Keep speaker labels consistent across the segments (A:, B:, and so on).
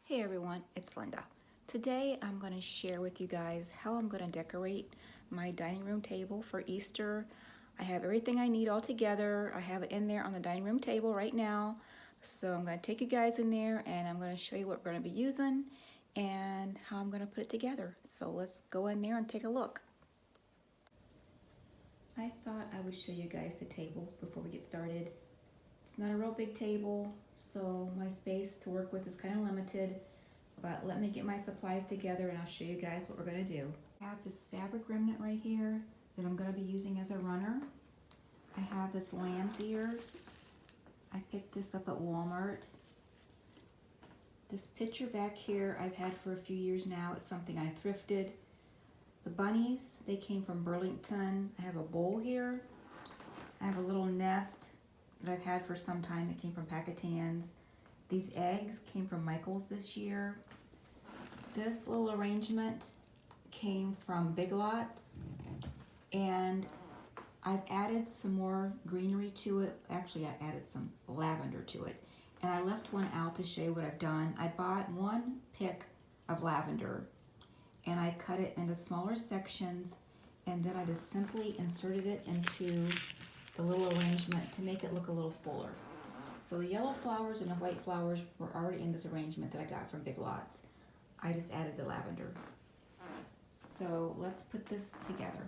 A: Hey everyone, it's Linda. Today I'm going to share with you guys how I'm going to decorate my dining room table for Easter. I have everything I need all together. I have it in there on the dining room table right now. So I'm going to take you guys in there and I'm going to show you what we're going to be using and how I'm going to put it together. So let's go in there and take a look. I thought I would show you guys the table before we get started. It's not a real big table, so my space to work with is kind of limited, but let me get my supplies together and I'll show you guys what we're going to do. I have this fabric remnant right here that I'm going to be using as a runner. I have this lamb's ear. I picked this up at Walmart. This picture back here I've had for a few years now. It's something I thrifted. The bunnies, they came from Burlington. I have a bowl here. I have a little nest that I've had for some time. It came from Packatans. These eggs came from Michael's this year. This little arrangement came from Big Lots, and I've added some more greenery to it. Actually, I added some lavender to it, and I left one out to show you what I've done. I bought one pick of lavender, and I cut it into smaller sections, and then I just simply inserted it into the little arrangement to make it look a little fuller. So the yellow flowers and the white flowers were already in this arrangement that I got from Big Lots. I just added the lavender. So let's put this together.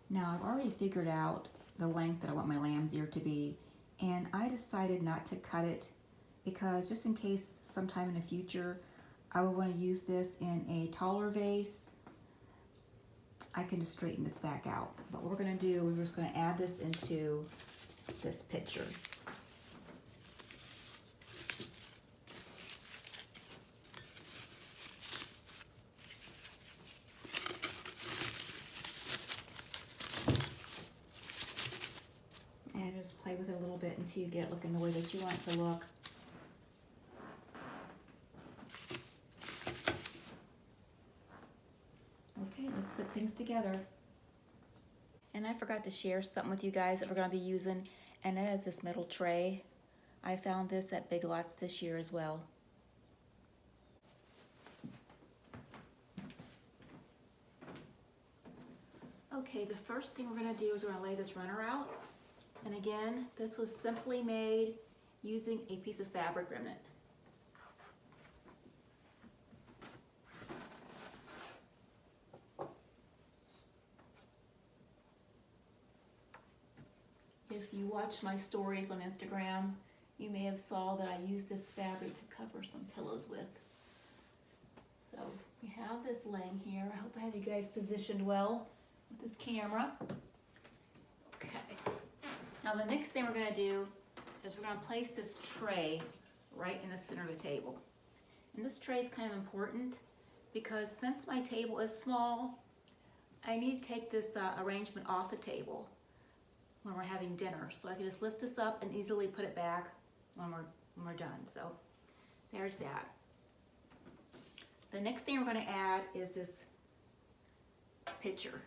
A: Now I've already figured out the length that I want my lamb's ear to be, and I decided not to cut it because just in case sometime in the future I would want to use this in a taller vase, I can just straighten this back out. But what we're going to do, we're just going to add this into this picture. And just play with it a little bit until you get it looking the way that you want it to look. Okay, let's put things together. And I forgot to share something with you guys that we're going to be using, and that is this metal tray. I found this at Big Lots this year as well. Okay, the first thing we're going to do is we're going to lay this runner out. And again, this was simply made using a piece of fabric remnant. If you watch my stories on Instagram, you may have saw that I used this fabric to cover some pillows with. So we have this laying here. I hope I have you guys positioned well with this camera. Okay. Now the next thing we're going to do is we're going to place this tray right in the center of the table. And this tray is kind of important because since my table is small, I need to take this arrangement off the table when we're having dinner. So I can just lift this up and easily put it back when we're done. So there's that. The next thing we're going to add is this picture.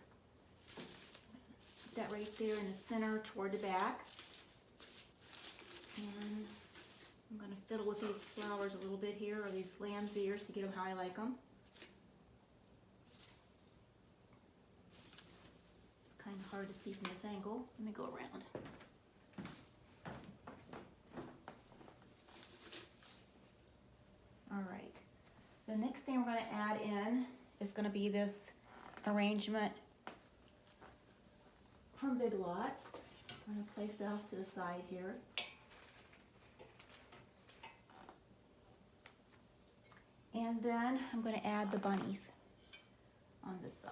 A: Put that right there in the center toward the back. And I'm going to fiddle with these flowers a little bit here, or these lamb's ears, to get them how I like them. Kind of hard to see from this angle. Let me go around. All right. The next thing we're going to add in is going to be this arrangement from Big Lots. I'm going to place it off to the side here. And then I'm going to add the bunnies on this side.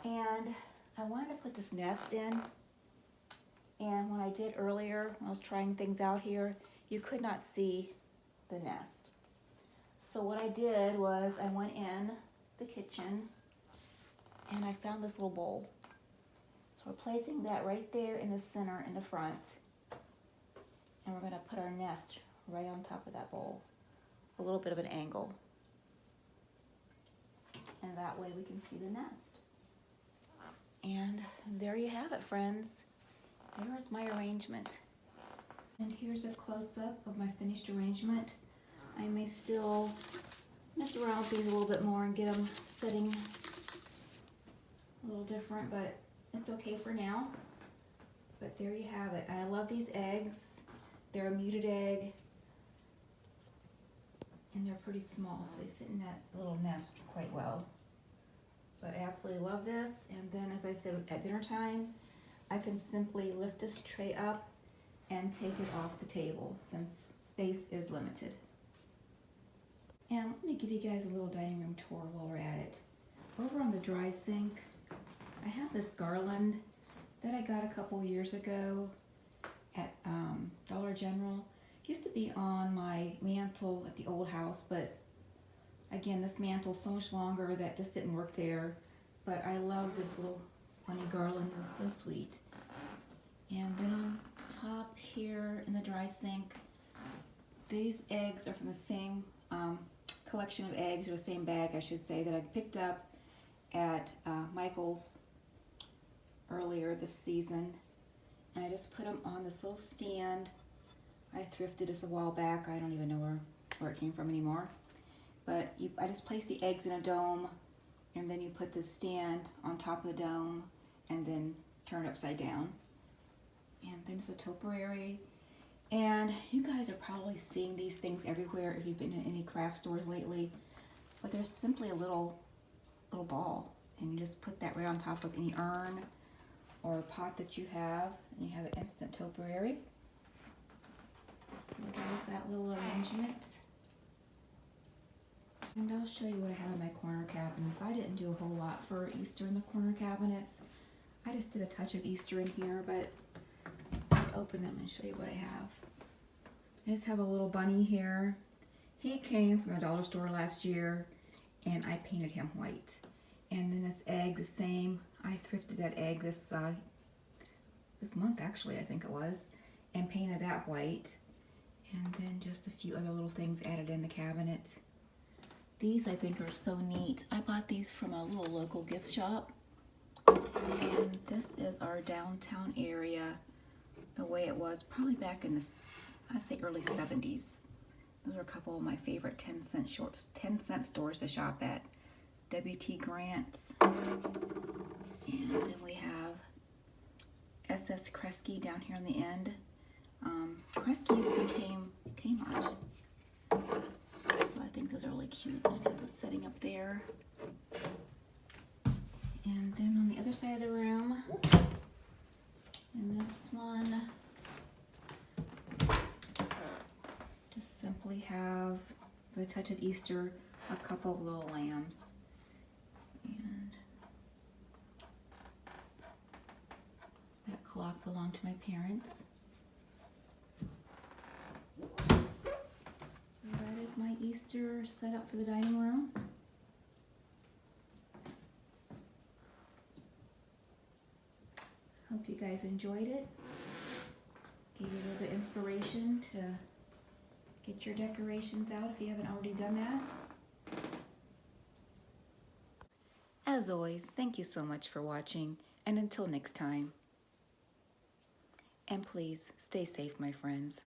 A: And I wanted to put this nest in, and when I did earlier, when I was trying things out here, you could not see the nest. So what I did was I went in the kitchen and I found this little bowl. So we're placing that right there in the center in the front, and we're going to put our nest right on top of that bowl, a little bit of an angle. and that way we can see the nest. And there you have it, friends. Here's my arrangement. And here's a close-up of my finished arrangement. I may still mess around with these a little bit more and get them sitting a little different, but it's okay for now. But there you have it. I love these eggs. They're a muted egg, and they're pretty small, so they fit in that little nest quite well. But I absolutely love this. And then, as I said, at dinner time, I can simply lift this tray up and take it off the table since space is limited. And let me give you guys a little dining room tour while we're at it. Over on the dry sink, I have this garland that I got a couple years ago at Dollar General. It used to be on my mantle at the old house, but again, this mantle is so much longer that just didn't work there. But I love this little bunny garland. It's so sweet. And then on top here in the dry sink, these eggs are from the same collection of eggs, or the same bag, I should say, that I picked up at Michael's earlier this season. And I just put them on this little stand. I thrifted this a while back. I don't even know where it came from anymore. But I just place the eggs in a dome, and then you put the stand on top of the dome and then turn it upside down. And then it's a topiary. And you guys are probably seeing these things everywhere if you've been in any craft stores lately. But there's simply a little ball, and you just put that right on top of any urn or a pot that you have, and you have an instant topiary. So there's that little arrangement. And I'll show you what I have in my corner cabinets. I didn't do a whole lot for Easter in the corner cabinets. I just did a touch of Easter in here, but I'll open them and show you what I have. I just have a little bunny here. He came from a dollar store last year, and I painted him white. And then this egg, the same. I thrifted that egg this month, actually, I think it was, and painted that white. And then just a few other little things added in the cabinet. These I think are so neat. I bought these from a little local gift shop. And this is our downtown area, the way it was probably back in the, I'd say early 70s. Those are a couple of my favorite 10-cent stores to shop at. W.T. Grant's. And then we have SS Kresge down here on the end. Kresge's became Kmart. So I think those are really cute. Just have those setting up there. And then on the other side of the room, in this one, just simply have, for a touch of Easter, a couple of little lambs. And that clock belonged to my parents. So that is my Easter setup for the dining room. Hope you guys enjoyed it. Gave you a little bit of inspiration to get your decorations out if you haven't already done that. As always, thank you so much for watching, and until next time. And please, stay safe, my friends.